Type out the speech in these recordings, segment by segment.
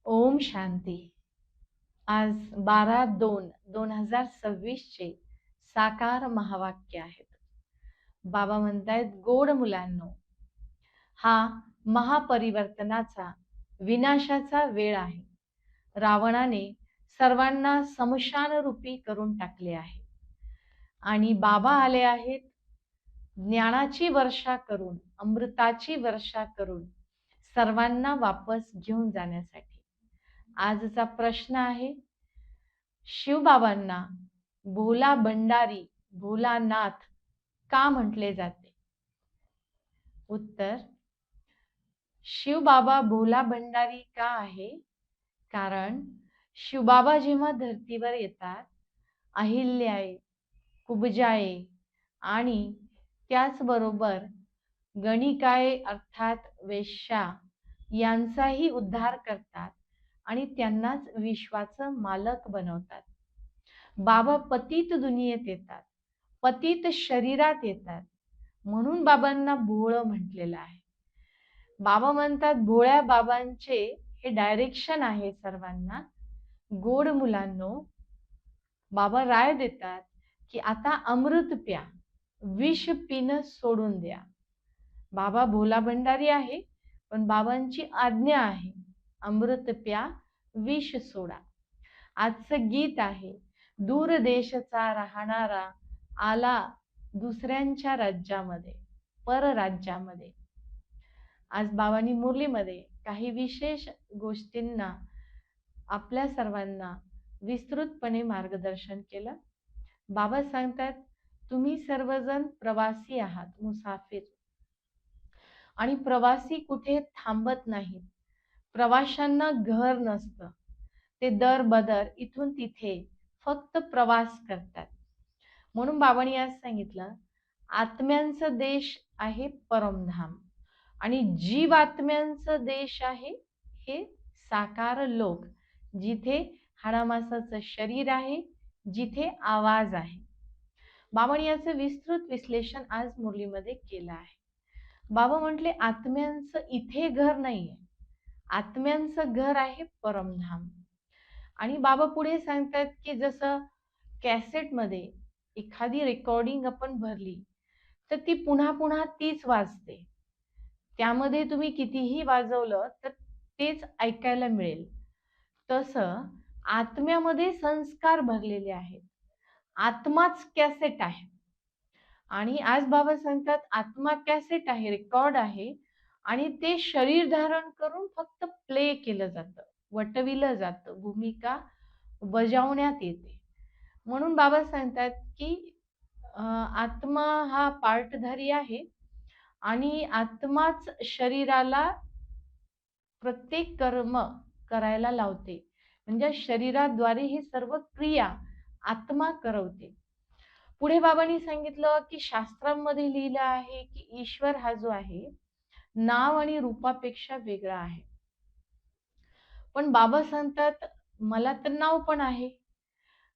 ओम शांती. आज 12/2/2026 चे साकार महावाक्य आहेत. बाबा म्हणतायत, गोड मुलांनो, हा महापरिवर्तनाचा विनाशाचा वेळ आहे. रावणाने सर्वांना समशानरूपी करून टाकले आहे आणि बाबा आले आहेत ज्ञानाची वर्षा करून, अमृताची वर्षा करून सर्वांना वापस घेऊन जाण्यासाठी. आजचा प्रश्न आहे, शिवबाबांना भोला भंडारी, भोलानाथ का म्हटले जाते? उत्तर, शिवबाबा भोला भंडारी का आहे? कारण शिवबाबा जेव्हा धर्तीवर येतात, अहिल्याये, कुबजाये आणि त्याचबरोबर गणिकाये अर्थात वेश्या यांचाही उद्धार करतात आणि त्यांनाच विश्वाचं मालक बनवतात. बाबा पतित दुनियेत येतात, पतित शरीरात येतात, म्हणून बाबांना भोळं म्हटलेलं आहे. बाबा म्हणतात, भोळ्या बाबांचे हे डायरेक्शन आहे सर्वांना. गोड मुलांनो, बाबा राय देतात की आता अमृत प्या, विष पिणं सोडून द्या. बाबा भोला भंडारी आहे, पण बाबांची आज्ञा आहे, अमृत प्या, विष सोडा. आजचं गीत आहे, दूर देशचा राहणारा आला दुसऱ्यांच्या राज्यामध्ये, परराज्यामध्ये. आज बाबांनी मुरलीमध्ये काही विशेष गोष्टींना आपल्या सर्वांना विस्तृतपणे मार्गदर्शन केलं. बाबा सांगतात, तुम्ही सर्वजण प्रवासी आहात, मुसाफिर. आणि प्रवासी कुठे थांबत नाहीत. प्रवाशांना घर नसतं, ते दर बदर इथून तिथे फक्त प्रवास करतात. म्हणून बाबांनी आज सांगितलं, आत्म्यांचा देश आहे परमधाम आणि जीवात्म्यांचं देश आहे हे साकार लोक, जिथे हाडामासाचं शरीर आहे, जिथे आवाज आहे. बाबांनी याचं विस्तृत विश्लेषण आज मुरलीमध्ये केलं आहे. बाबा म्हटले, आत्म्यांचं इथे घर नाहीये, आत्म्यांचं घर आहे परमधाम. आणि बाबा पुढे सांगतात की जसं कॅसेटमध्ये एखादी रेकॉर्डिंग आपण भरली तर ती पुन्हा पुन्हा तीच वाजते. त्यामध्ये तुम्ही कितीही वाजवलं तर तेच ऐकायला मिळेल. तसं आत्म्यामध्ये संस्कार भरलेले आहेत. आत्माच कॅसेट आहे. आणि आज बाबा सांगतात, आत्मा कॅसेट आहे, रेकॉर्ड आहे आणि ते शरीर धारण करून फक्त प्ले केलं जातं, वटविलं जातं, भूमिका बजावण्यात येते. म्हणून बाबा सांगतात की आत्मा हा पार्टधारी आहे आणि आत्माच शरीराला प्रत्येक कर्म करायला लावते. म्हणजे शरीराद्वारे ही सर्व क्रिया आत्मा करवते. पुढे बाबांनी सांगितलं की शास्त्रांमध्ये लिहिलं आहे की ईश्वर हा जो आहे, नाव आणि रूपापेक्षा वेगळा आहे. पण बाबा सांगतात, मला तर नाव पण आहे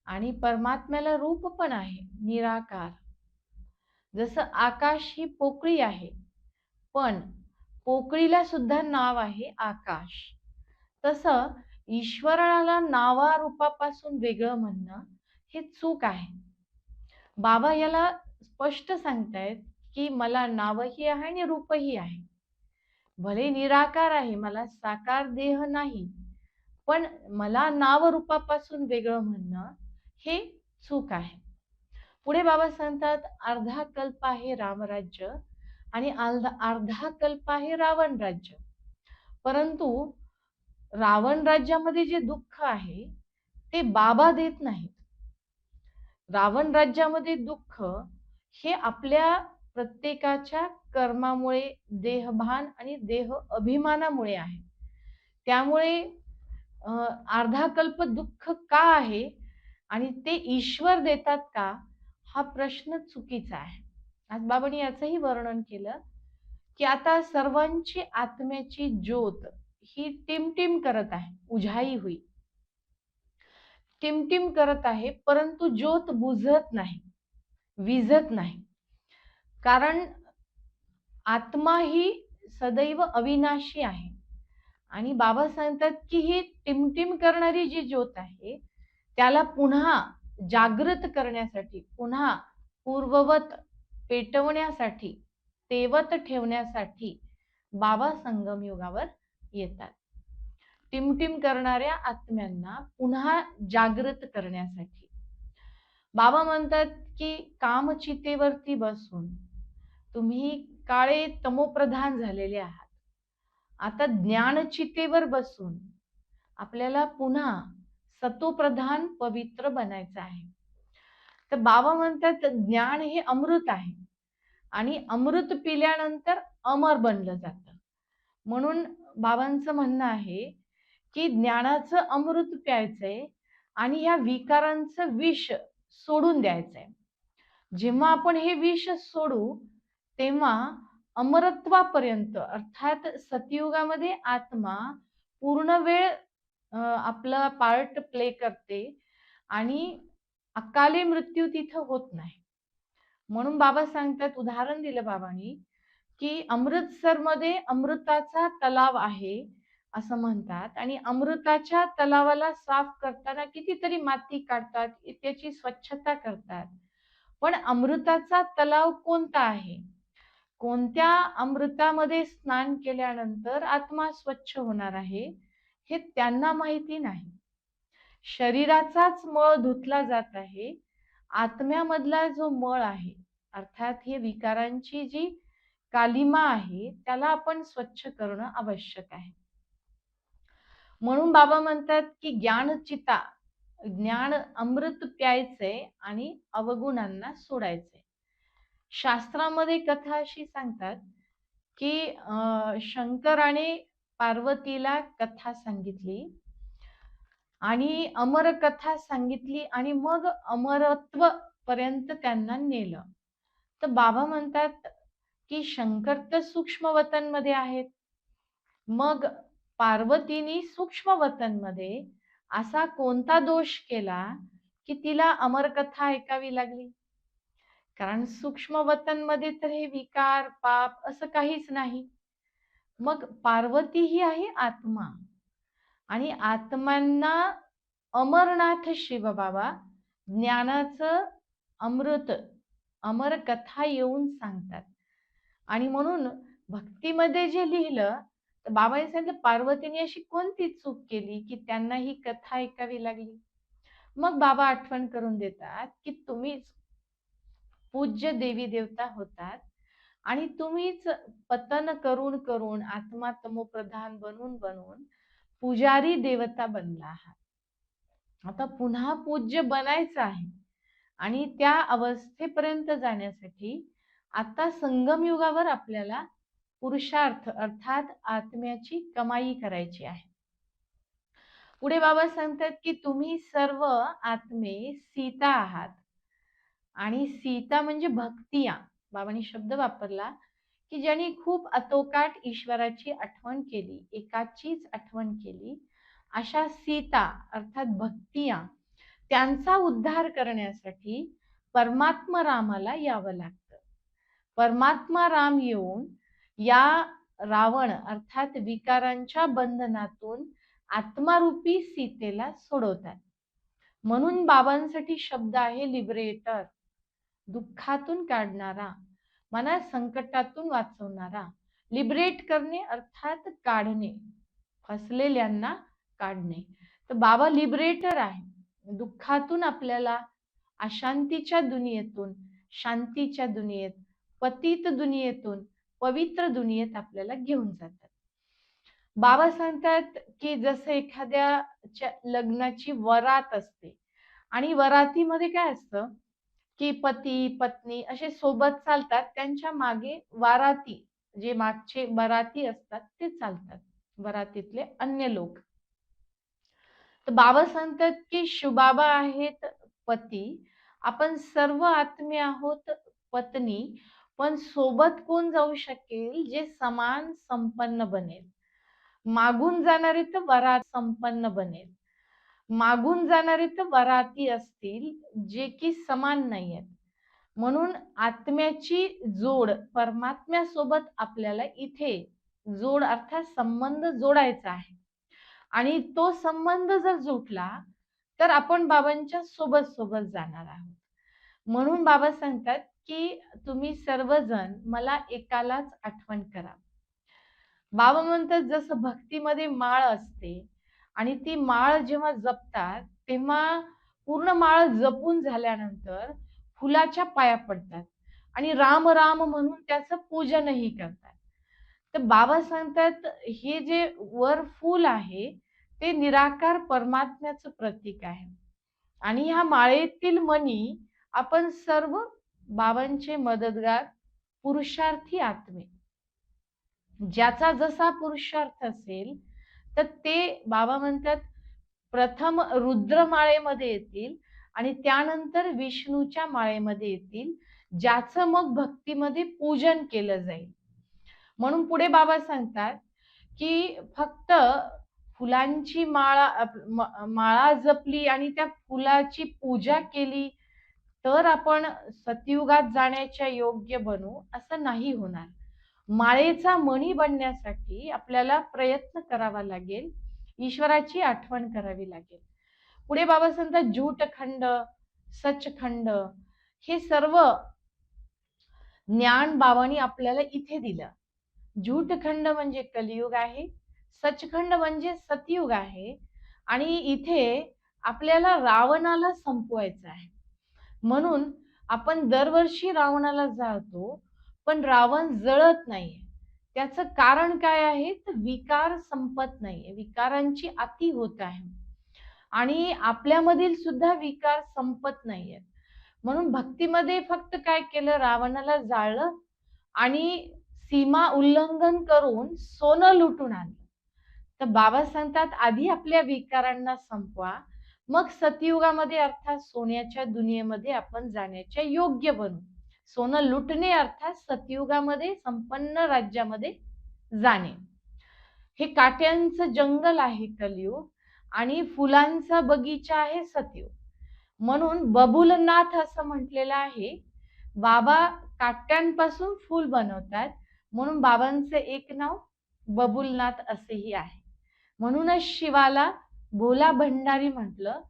आणि परमात्म्याला रूप पण आहे, निराकार. जसं आकाश ही पोकळी आहे, पण पोकळीला सुद्धा नाव आहे आकाश. तसं ईश्वराला नावारूपापासून वेगळं म्हणणं हे चूक आहे. बाबा याला स्पष्ट सांगतायत की मला नावही आहे आणि रूपही आहे. भले निराकार आहे, मला साकार देह नाही, पण मला नावरूपापासून वेगळं म्हणणं हे चूक आहे. पुढे बाबा सांगतात, अर्धा कल्प आहे रामराज्य आणि अर्धा कल्प आहे रावण राज्य. परंतु रावण राज्यामध्ये जे दुःख आहे ते बाबा देत नाहीत. रावण राज्यामध्ये दुःख हे आपल्या प्रत्येकाच्या कर्मामुळे, देहभान आणि देह अभिमानामुळे आहे. त्यामुळे अर्धा कल्प दुःख का आहे आणि ते ईश्वर देतात का, हा प्रश्न चुकीचा आहे. आज बाबांनी याचंही वर्णन केलं की आता सर्वांची आत्म्याची ज्योत ही टिमटिम करत आहे, उझाई हुई, टिमटिम करत आहे, परंतु ज्योत बुझत नाही, विझत नाही. कारण आत्मा ही सदैव अविनाशी आहे आणि बाबा सांगतात की ही टिमटिम करणारी जी ज्योत आहे त्याला पुन्हा जागृत करण्यासाठी, पुन्हा पूर्ववत पेटवण्यासाठी, तेवत ठेवण्यासाठी बाबा संगम युगावर येतात. टिमटिम करणाऱ्या आत्म्यांना पुन्हा जागृत करण्यासाठी. बाबा म्हणतात की कामचितेवरती बसून तुम्ही काळे तमोप्रधान झालेले आहात. आता ज्ञानचितेवर बसून आपल्याला पुन्हा सतोप्रधान पवित्र बनायचं आहे. तर बाबा म्हणतात ज्ञान हे अमृत आहे आणि अमृत पिल्यानंतर अमर बनलं जातं. म्हणून बाबांचं म्हणणं आहे की ज्ञानाचं अमृत प्यायचंय आणि या विकारांचं विष सोडून द्यायचंय. जेव्हा आपण हे विष सोडू तेव्हा अमरत्वापर्यंत, अर्थात सतयुगामध्ये आत्मा पूर्ण वेळ आपला पार्ट प्ले करते आणि अकाली मृत्यू तिथं होत नाही. म्हणून बाबा सांगतात, उदाहरण दिलं बाबांनी की अमृतसरमध्ये अमृताचा तलाव आहे असं म्हणतात आणि अमृताच्या तलावाला साफ करताना कितीतरी माती काढतात, त्याची स्वच्छता करतात. पण अमृताचा तलाव कोणता आहे? कोणत्या अमृतामध्ये स्नान केल्यानंतर आत्मा स्वच्छ होणार आहे हे त्यांना माहिती नाही. शरीराचाच मळ धुतला जात आहे, आत्म्यामधला जो मळ आहे अर्थात हे विकारांची जी कालिमा आहे त्याला आपण स्वच्छ करणं आवश्यक आहे. म्हणून बाबा म्हणतात की ज्ञानचिता, ज्ञान अमृत प्यायचंय आणि अवगुणांना सोडायचंय. शास्त्रामध्ये कथा अशी सांगतात की शंकराने पार्वतीला कथा सांगितली आणि अमर कथा सांगितली आणि मग अमरत्व पर्यंत त्यांना नेलं. तर बाबा म्हणतात की शंकर तर सूक्ष्म वतनमध्ये आहेत, मग पार्वतीने सूक्ष्म वतनमध्ये असा कोणता दोष केला की तिला अमरकथा ऐकावी लागली? कारण सूक्ष्म वतनमध्ये तर हे विकार पाप असं काहीच नाही. मग पार्वती ही आहे आत्मा आणि आत्म्यांना अमरनाथ शिवबाबा ज्ञानाचं अमृत अमर कथा येऊन सांगतात. आणि म्हणून भक्तीमध्ये जे लिहिलं तर बाबांनी सांगितलं पार्वतीने अशी कोणती चूक केली की त्यांना ही कथा ऐकावी लागली? मग बाबा आठवण करून देतात की तुम्हीच पूज्य देवी देवता होतात आणि तुम्हीच पतन करून करून आत्मा तमोप्रधान बनून बनून पुजारी देवता बनला आहात. आता पुन्हा पूज्य बनायचं आहे आणि त्या अवस्थेपर्यंत जाण्यासाठी आता संगम युगावर आपल्याला पुरुषार्थ अर्थात आत्म्याची कमाई करायची आहे. पुढे बाबा सांगतात की तुम्ही सर्व आत्मे सीता आहात आणि सीता म्हणजे भक्तिया. बाबांनी शब्द वापरला की ज्यांनी खूप अतोकाट ईश्वराची आठवण केली, एकाचीच आठवण केली, अशा सीता अर्थात भक्तिया त्यांचा उद्धार करण्यासाठी परमात्मा रामाला यावं लागतं. परमात्मा राम येऊन या रावण अर्थात विकारांच्या बंधनातून आत्मारूपी सीतेला सोडवतात. म्हणून बाबांसाठी शब्द आहे लिबरेटर, दुःखातून काढणारा, मना संकटातून वाचवणारा. लिबरेट करणे अर्थात काढणे, फसलेल्यांना काढणे. तर बाबा लिबरेटर आहे. दुःखातून आपल्याला अशांतीच्या दुनियेतून शांतीच्या दुनियेत, पतित दुनियेतून पवित्र दुनियेत आपल्याला घेऊन जातात. बाबा सांगतात की जसं एखाद्या लग्नाची वरात असते आणि वरातीमध्ये काय असतं की पती पत्नी असे सोबत चालतात, त्यांच्या मागे वाराती जे मागचे बराती असतात ते चालतात, वरातीतले अन्य लोक. तर बाबा सांगतात की शिवबाबा आहेत पती, आपण सर्व आत्मे आहोत पत्नी, पण सोबत कोण जाऊ शकेल जे समान संपन्न बनेल. मागून जाणारे तर वरात संपन्न बनेल, मागून जाणारे तर वराती असतील जे की समान नाही आहेत. म्हणून आत्म्याची जोड परमात्म्यासोबत आपल्याला इथे जोड अर्थात संबंध जोडायचा आहे. आणि तो संबंध जर जुटला तर आपण बाबांच्या सोबत सोबत जाणार आहोत. म्हणून बाबा सांगतात की तुम्ही सर्वजण मला एकालाच आठवण करा. बाबा म्हणतात जसं भक्तीमध्ये माळ असते आणि ती माळ जेव्हा जपतात तेव्हा पूर्ण माळ जपून झाल्यानंतर फुलाच्या पाया पडतात आणि राम राम म्हणून त्याचं पूजनही करतात. तर बाबा सांगतात हे जे वर फूल आहे ते निराकार परमात्म्याचं प्रतीक आहे आणि ह्या माळेतील मणी आपण सर्व बाबांचे मदतगार पुरुषार्थी आत्मे. ज्याचा जसा पुरुषार्थ असेल तर ते बाबा म्हणतात प्रथम रुद्र माळेमध्ये येतील आणि त्यानंतर विष्णूच्या माळेमध्ये येतील, ज्याचं मग भक्तीमध्ये पूजन केलं जाईल. म्हणून पुढे बाबा सांगतात की फक्त फुलांची माळा जपली आणि त्या फुलाची पूजा केली तर आपण सतयुगात जाण्याच्या योग्य बनू असं नाही होणार. माळेचा मणी बनण्यासाठी आपल्याला प्रयत्न करावा लागेल, ईश्वराची आठवण करावी लागेल. पुढे बाबा सांगतात झूठखंड, सचखंड हे सर्व ज्ञान बाबांनी आपल्याला इथे दिलं. झूठखंड म्हणजे कलियुग आहे, सचखंड म्हणजे सतयुग आहे आणि इथे आपल्याला रावणाला संपवायचं आहे. म्हणून आपण दरवर्षी रावणाला जाळतो पण रावण जळत नाहीये. त्याचं कारण काय आहे तर विकार संपत नाहीये, विकारांची अति होत आहे आणि आपल्यामधील सुद्धा विकार संपत नाहीयेत. म्हणून भक्तीमध्ये फक्त काय केलं, रावणाला जाळलं आणि सीमा उल्लंघन करून सोनं लुटून आणलं. तर बाबा सांगतात आधी आपल्या विकारांना संपवा, मग सतयुगामध्ये अर्थात सोन्याच्या दुनियेमध्ये आपण जाण्याच्या योग्य बनू. सोनं लुटणे अर्थात सतयुगामध्ये संपन्न राज्यामध्ये जाणे. हे काट्यांचं जंगल आहे कलियुग आणि फुलांचा बगीचा आहे सतयुग. म्हणून बबुलनाथ असं म्हटलेलं आहे. बाबा काट्यांपासून फूल बनवतात म्हणून बाबांचे एक नाव बबुलनाथ असेही आहे. म्हणूनच शिवाला भोला भंडारी म्हटलं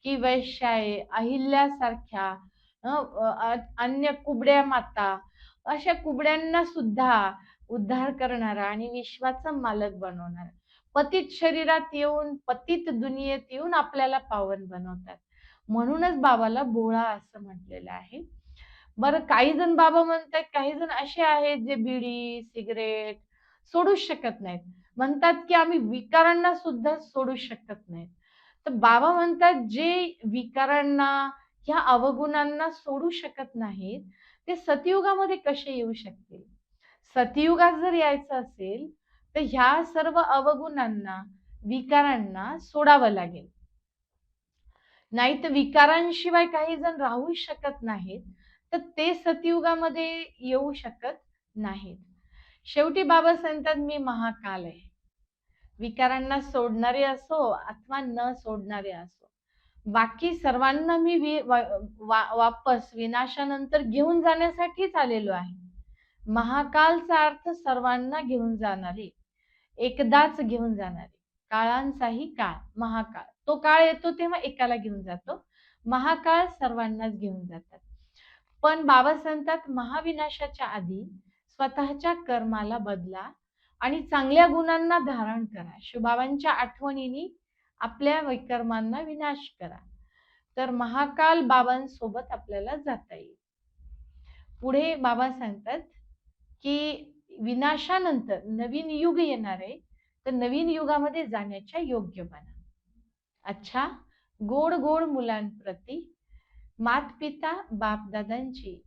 की वैश्याये, अहिल्यासारख्या अन्य कुबड्या माता अशा कुबड्यांना सुद्धा उद्धार करणारा आणि विश्वाचा मालक बनवणारा, पतित शरीरात येऊन पतित दुनियेत येऊन आपल्याला पावन बनवतात. म्हणूनच बाबाला भोळा असं म्हटलेलं आहे. बरं, काही जण बाबा म्हणतात, काही जण असे आहेत जे बिडी सिगरेट सोडू शकत नाहीत, म्हणतात की आम्ही विकारांना सुद्धा सोडू शकत नाहीत. तर बाबा म्हणतात जे विकारांना ह्या अवगुणांना सोडू शकत नाहीत ते सतयुगामध्ये कसे येऊ शकतील. सतयुगात जर यायचं असेल तर ह्या सर्व अवगुणांना विकारांना सोडावं लागेल. नाही तर विकारांशिवाय काही जण राहू शकत नाहीत तर ते सतयुगामध्ये येऊ शकत नाहीत. शेवटी बाबा सांगतात मी महाकाल आहे. विकारांना सोडणारे असो अथवा न सोडणारे असो, बाकी सर्वांना मी वापस विनाशानंतर घेऊन जाण्यासाठीच आलेलो आहे. महाकालचा अर्थ सर्वांना घेऊन जाणारे, एकदाच घेऊन जाणारे, काळांचाही काळ महाकाळ. तो काळ येतो तेव्हा एकाला घेऊन जातो, महाकाळ सर्वांनाच घेऊन जातात. पण बाबा सांगतात महाविनाशाच्या आधी स्वतःच्या कर्माला बदला आणि चांगल्या गुणांना धारण करा. शिवबाबांच्या आठवणीने आपल्या विकर्मांना विनाश करा, तर महाकाल बाबांसोबत आपल्याला जाता येईल. पुढे बाबा सांगतात की विनाशानंतर नवीन युग येणार आहे, तर नवीन युगामध्ये जाण्याच्या योग्य बना. अच्छा, गोड गोड मुलांप्रती मातपिता बापदादांची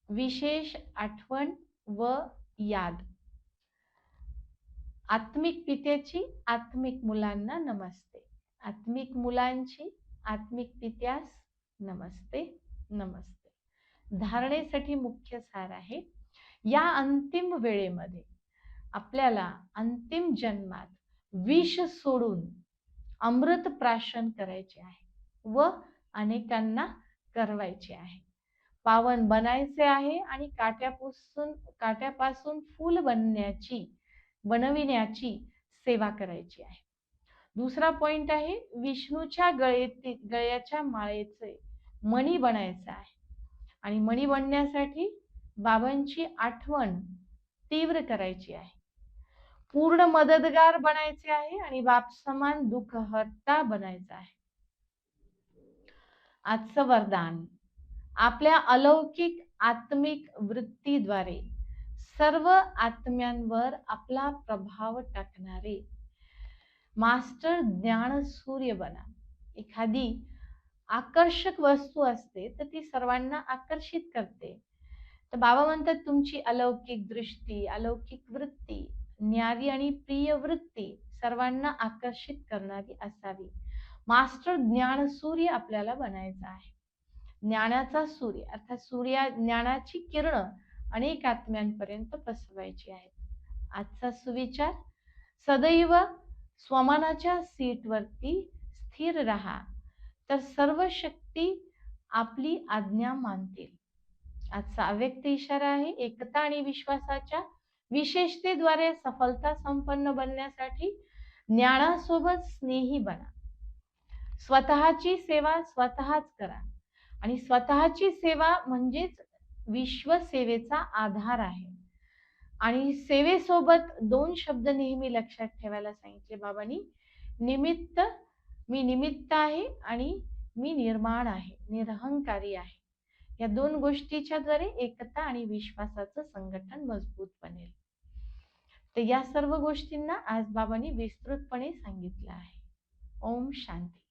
विशेष आठवण व याद. आत्मिक पित्याची आत्मिक मुलांना नमस्ते, आत्मिक मुलांची आत्मिक पित्यास नमस्ते नमस्ते. धारणेसाठी मुख्य सार आहे, या अंतिम वेळेमध्ये आपल्याला अंतिम जन्मात विष सोडून अमृत प्राशन करायचे आहे व अनेकांना करवायचे आहे. पावन बनायचे आहे आणि काट्यापासून फूल बनण्याची बनविण्याची सेवा करायची आहे. दुसरा पॉइंट आहे, विष्णूच्या गळ्याच्या माळेचे मणी बनायचं आहे आणि मणी बनण्यासाठी बाबांची आठवण तीव्र करायची आहे. पूर्ण मदतगार बनायचे आहे आणि बाप समान दुःखहर्ता बनायचं आहे. आजचं वरदान, आपल्या अलौकिक आत्मिक वृत्तीद्वारे सर्व आत्म्यांवर आपला प्रभाव टाकणारे मास्टर ज्ञान सूर्य बना. एखादी आकर्षक वस्तू असते तर ती सर्वांना आकर्षित करते. तर बाबा म्हणतात, तुमची अलौकिक दृष्टी, अलौकिक वृत्ती, न्यारी आणि प्रिय वृत्ती सर्वांना आकर्षित करणारी असावी. मास्टर ज्ञान सूर्य आपल्याला बनायचा आहे. ज्ञानाचा सूर्य अर्थात ज्ञानाची किरण अनेक आत्म्यांपर्यंत पसरवायची आहेत. आजचा सुविचार, सदैव स्वमानाच्या सीटवरती स्थिर राहा, तर सर्व शक्ती आपली आज्ञा मानतील. आजचा अव्यक्त इशारा आहे, एकता आणि विश्वासाच्या विशेषतेद्वारे सफलता संपन्न बनण्यासाठी ज्ञानासोबत स्नेही बना. स्वतःची सेवा स्वतःच करा आणि स्वतःची सेवा म्हणजेच विश्वसेवेचा आधार आहे. आणि सेवेसोबत 2 शब्द नेहमी लक्षात ठेवायला सांगितले बाबांनी, निमित्त, मी निमित्त आहे आणि मी निर्माण आहे, निरहंकारी आहे. या 2 गोष्टीच्या द्वारे एकता आणि विश्वासाचं संघटन मजबूत बनेल. तर या सर्व गोष्टींना आज बाबांनी विस्तृतपणे सांगितलं आहे. ओम शांती.